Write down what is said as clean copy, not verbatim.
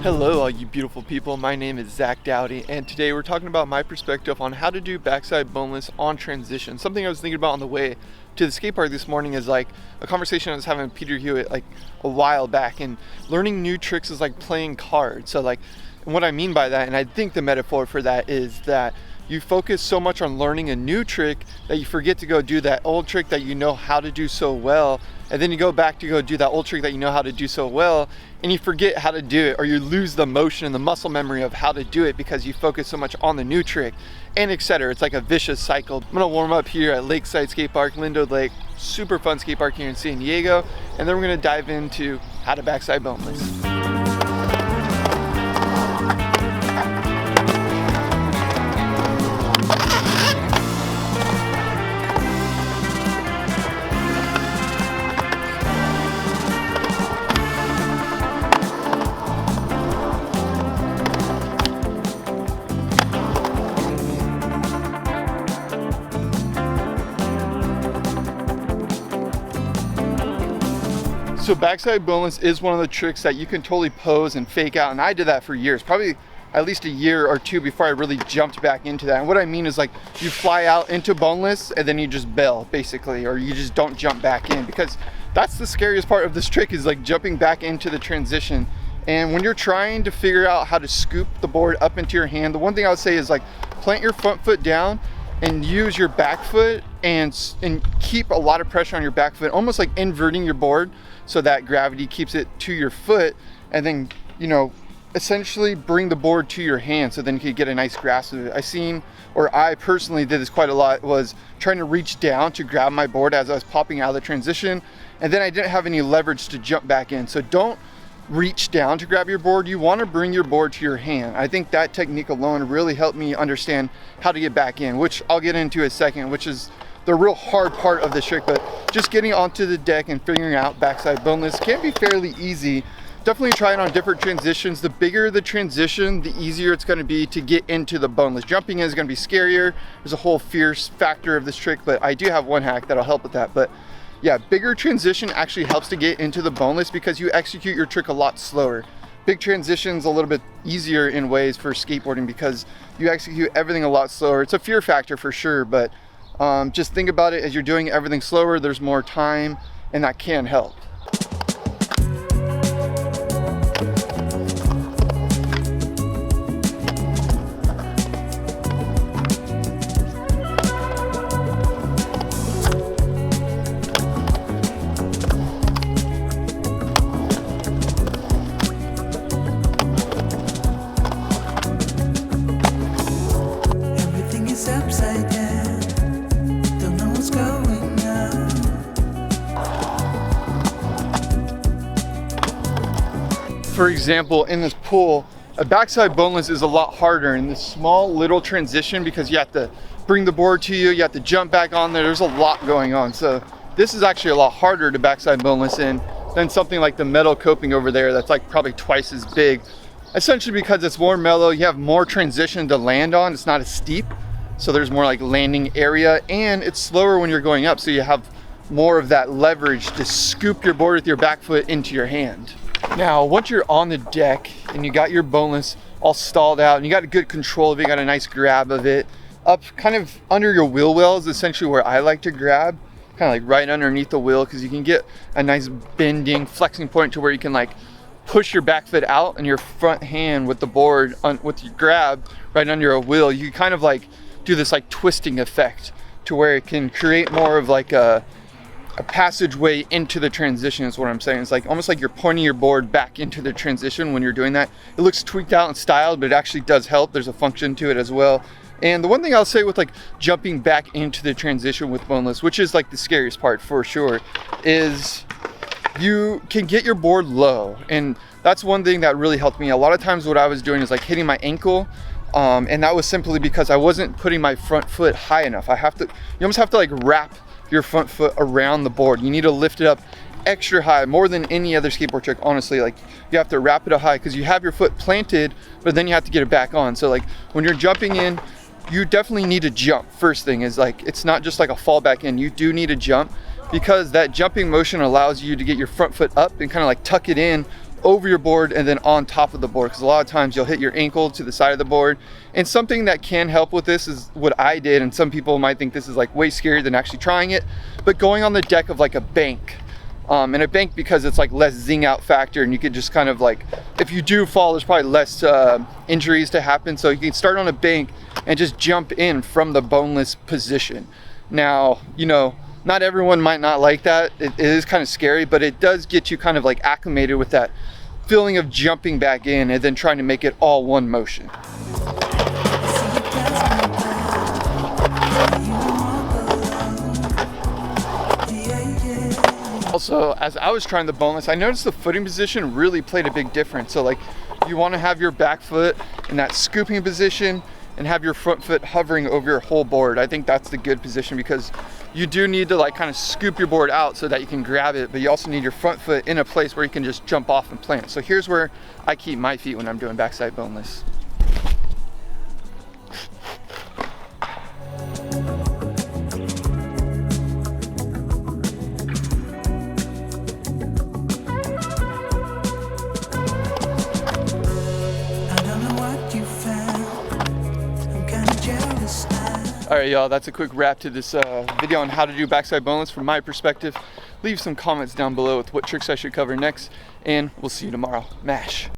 Hello all you beautiful people, my name is Zach Dowdy and today we're talking about my perspective on how to do backside boneless on transition. Something I was thinking about on the way to the skate park this morning is like a conversation I was having with Peter Hewitt like a while back, and learning new tricks is like playing cards. So like, and what I mean by that, and I think the metaphor for that is that you focus so much on learning a new trick that you forget to go do that old trick that you know how to do so well, and then you go back to go do that old trick that you know how to do so well and you forget how to do it, or you lose the motion and the muscle memory of how to do it because you focus so much on the new trick, and etc. It's like a vicious cycle. I'm gonna warm up here at Lakeside Skate Park, Lindo Lake, super fun skate park here in San Diego, and then we're gonna dive into how to backside boneless. So backside boneless is one of the tricks that you can totally pose and fake out, and I did that for years, probably at least a year or two before I really jumped back into that. And what I mean is like you fly out into boneless and then you just bail basically, or you just don't jump back in, because that's the scariest part of this trick, is like jumping back into the transition. And when you're trying to figure out how to scoop the board up into your hand, the one thing I would say is like plant your front foot down and use your back foot and keep a lot of pressure on your back foot, almost like inverting your board so that gravity keeps it to your foot, and then, you know, essentially bring the board to your hand so then you can get a nice grasp of it. I personally did this quite a lot, was trying to reach down to grab my board as I was popping out of the transition, and then I didn't have any leverage to jump back in. So don't reach down to grab your board, you want to bring your board to your hand. I think that technique alone really helped me understand how to get back in, which I'll get into in a second, which is the real hard part of this trick. But just getting onto the deck and figuring out backside boneless can be fairly easy. Definitely try it on different transitions. The bigger the transition, the easier it's going to be to get into the boneless. Jumping in is going to be scarier. There's a whole fierce factor of this trick, but I do have one hack that'll help with that. But yeah, bigger transition actually helps to get into the boneless because you execute your trick a lot slower. Big transition's a little bit easier in ways for skateboarding because you execute everything a lot slower. It's a fear factor for sure, but just think about it, as you're doing everything slower, there's more time, and that can help. Everything is upside down. Don't know what's going on. For example, in this pool, a backside boneless is a lot harder in this small little transition because you have to bring the board to you, you have to jump back on there, there's a lot going on. So this is actually a lot harder to backside boneless in than something like the metal coping over there that's like probably twice as big. Essentially because it's more mellow, you have more transition to land on, it's not as steep, so there's more like landing area, and it's slower when you're going up, so you have more of that leverage to scoop your board with your back foot into your hand. Now, once you're on the deck and you got your boneless all stalled out and you got a good control of it, you got a nice grab of it, up kind of under your wheel well is essentially where I like to grab, kind of like right underneath the wheel, because you can get a nice bending, flexing point to where you can like push your back foot out and your front hand with the board with your grab right under a wheel. You kind of like do this like twisting effect to where it can create more of like a passageway into the transition is what I'm saying. It's like almost like you're pointing your board back into the transition when you're doing that. It looks tweaked out and styled, but it actually does help. There's a function to it as well. And the one thing I'll say with like jumping back into the transition with boneless, which is like the scariest part for sure, is you can get your board low. And that's one thing that really helped me. A lot of times what I was doing is like hitting my ankle, and that was simply because I wasn't putting my front foot high enough. You almost have to like wrap your front foot around the board. You need to lift it up extra high, more than any other skateboard trick, honestly. Like you have to wrap it up high because you have your foot planted, but then you have to get it back on. So like when you're jumping in, you definitely need to jump. First thing is like, it's not just like a fall back in, you do need to jump, because that jumping motion allows you to get your front foot up and kind of like tuck it in over your board and then on top of the board, because a lot of times you'll hit your ankle to the side of the board. And something that can help with this is what I did, and some people might think this is like way scarier than actually trying it, but going on the deck of like a bank. And a bank, because it's like less zing out factor, and you can just kind of like, if you do fall, there's probably less injuries to happen. So you can start on a bank and just jump in from the boneless position. Now, you know, not everyone might not like that. It is kind of scary, but it does get you kind of like acclimated with that feeling of jumping back in and then trying to make it all one motion. Also, as I was trying the boneless, I noticed the footing position really played a big difference. So like, you want to have your back foot in that scooping position and have your front foot hovering over your whole board. I think that's the good position, because you do need to like kind of scoop your board out so that you can grab it, but you also need your front foot in a place where you can just jump off and plant. So here's where I keep my feet when I'm doing backside boneless. All right, y'all, that's a quick wrap to this video on how to do backside boneless from my perspective. Leave some comments down below with what tricks I should cover next, and we'll see you tomorrow. Mash.